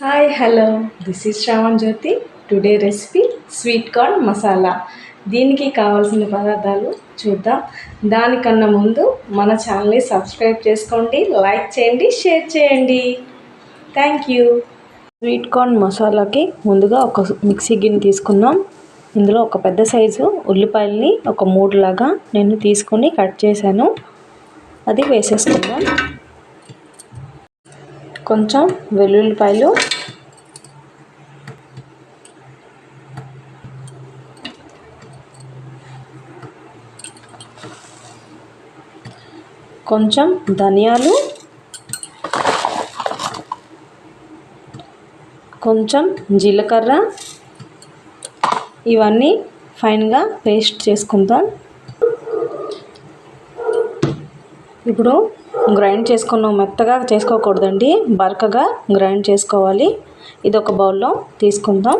Hi hello this is Shravan Jyothi. Today recipe sweet corn masala. దీనికి కావాల్సిన పదార్థాలు చూద్దాం. దానికన్నా ముందు మన ఛానల్ని సబ్స్క్రైబ్ చేసుకోండి, లైక్ చేయండి, షేర్ చేయండి. Thank you. స్వీట్ కార్న్ మసాలాకి ముందుగా ఒక మిక్సీ గిన్నె తీసుకుందాం. ఇందులో ఒక పెద్ద సైజు ఉల్లిపాయలని ఒక 3 లాగా నేను తీసుకొని కట్ చేశాను. అది వేసేసుకుందాం. కొంచెం వెల్లుల్లిపాయలు, కొంచెం ధనియాలు, కొంచెం జీలకర్ర, ఇవన్నీ ఫైన్గా పేస్ట్ చేసుకుందాం. ఇప్పుడు గ్రైండ్ చేసుకున్నాం. మెత్తగా చేసుకోకూడదండి, బరకగా గ్రైండ్ చేసుకోవాలి. ఇది ఒక బౌల్లో తీసుకుందాం.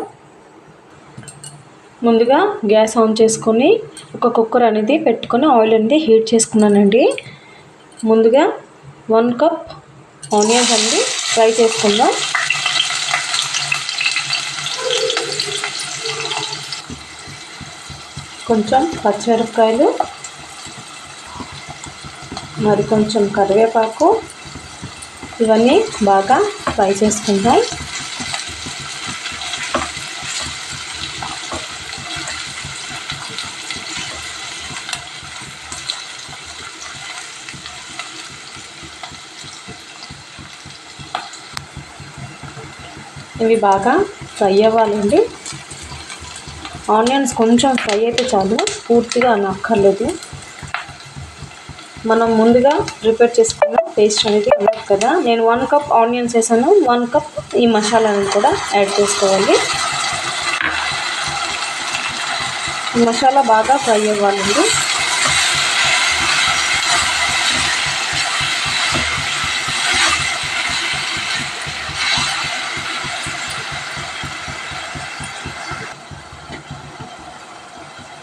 ముందుగా గ్యాస్ ఆన్ చేసుకొని ఒక కుక్కర్ అనేది పెట్టుకొని ఆయిల్ అనేది హీట్ చేసుకున్నానండి. ముందుగా 1 కప్ ఆనియన్స్ అనేది ఫ్రై చేసుకుందాం. కొంచెం పచ్చిమిరపకాయలు, మరి కొంచెం కరివేపాకు, ఇవన్నీ బాగా ఫ్రై చేసుకుందాం. ఇవి బాగా ఫ్రై అవ్వాలండి. ఆనియన్స్ కొంచెం ఫ్రై అయితే చాలు, పూర్తిగా అక్కర్లేదు. మనం ముందుగా ప్రిపేర్ చేసుకున్న పేస్ట్ అనేది ఉంది కదా, నేను 1 కప్ ఆనియన్స్ వేసాను. 1 కప్ ఈ మసాలాని కూడా యాడ్ చేసుకోవాలి. ఈ మసాలా బాగా ఫ్రై అవ్వాలండి.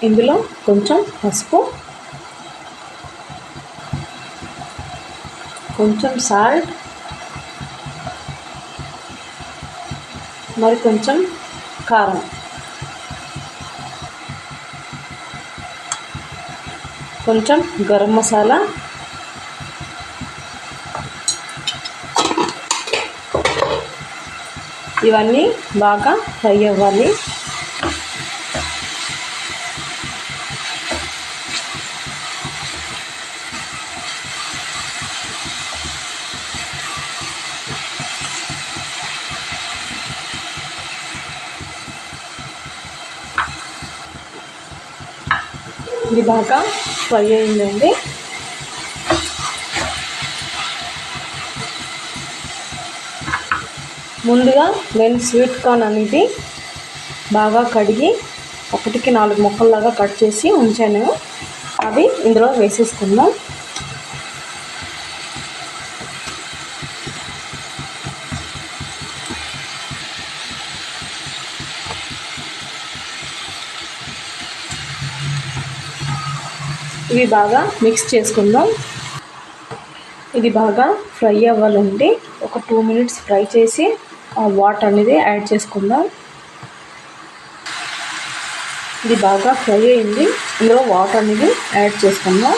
ఇందులో కొంచెం పసుపు, కొంచెం సాల్ట్, మరి కొంచెం కారం, కొంచెం గరం మసాలా, ఇవన్నీ బాగా ఫ్రై అవ్వాలి. ఇది బాగా ఫ్రై అయిందండి. ముందుగా నేను స్వీట్ కార్న్ అనేది బాగా కడిగి 1కి 4 ముక్కల్లాగా కట్ చేసి ఉంచాను. అవి ఇందులో వేసేసుకుందాం. ఇవి బాగా మిక్స్ చేసుకుందాం. ఇది బాగా ఫ్రై అవ్వాలండి. ఒక 2 మినిట్స్ ఫ్రై చేసి ఆ వాటర్ అనేది యాడ్ చేసుకుందాం. ఇది బాగా ఫ్రై అయింది. ఇందులో వాటర్ అనేది యాడ్ చేసుకుందాం.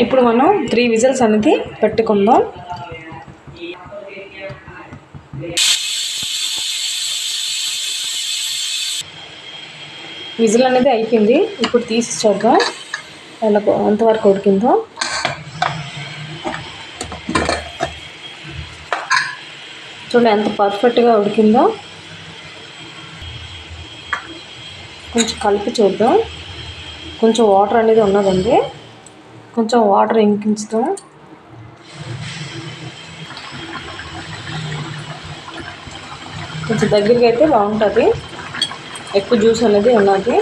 ఇప్పుడు మనం 3 విజిల్స్ అనేది పెట్టుకుందాం. విజిల్ అనేది అయిపోయింది. ఇప్పుడు తీసి చూద్దాం ఎంతవరకు ఉడికిందో. చూడండి ఎంత పర్ఫెక్ట్గా ఉడికిందో. కొంచెం కలిపి చూద్దాం. కొంచెం వాటర్ అనేది ఉన్నదండి, కొంచెం వాటర్ ఇంకించుతాం. కొంచెం దగ్గరికి అయితే బాగుంటుంది, ఎక్కువ జ్యూస్ అనేది ఉన్నది.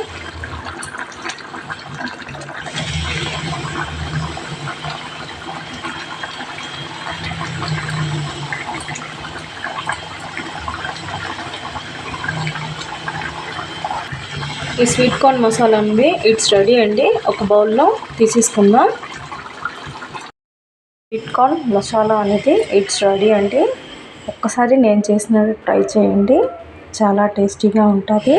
ఈ స్వీట్ కార్న్ మసాలా ఉంది, ఇట్స్ రెడీ అండి. ఒక బౌల్లో తీసేసుకుందాం. స్వీట్ కార్న్ మసాలా అనేది ఇట్స్ రెడీ అండి. ఒక్కసారి నేను చేసినట్టు ట్రై చేయండి, చాలా టేస్టీగా ఉంటుంది.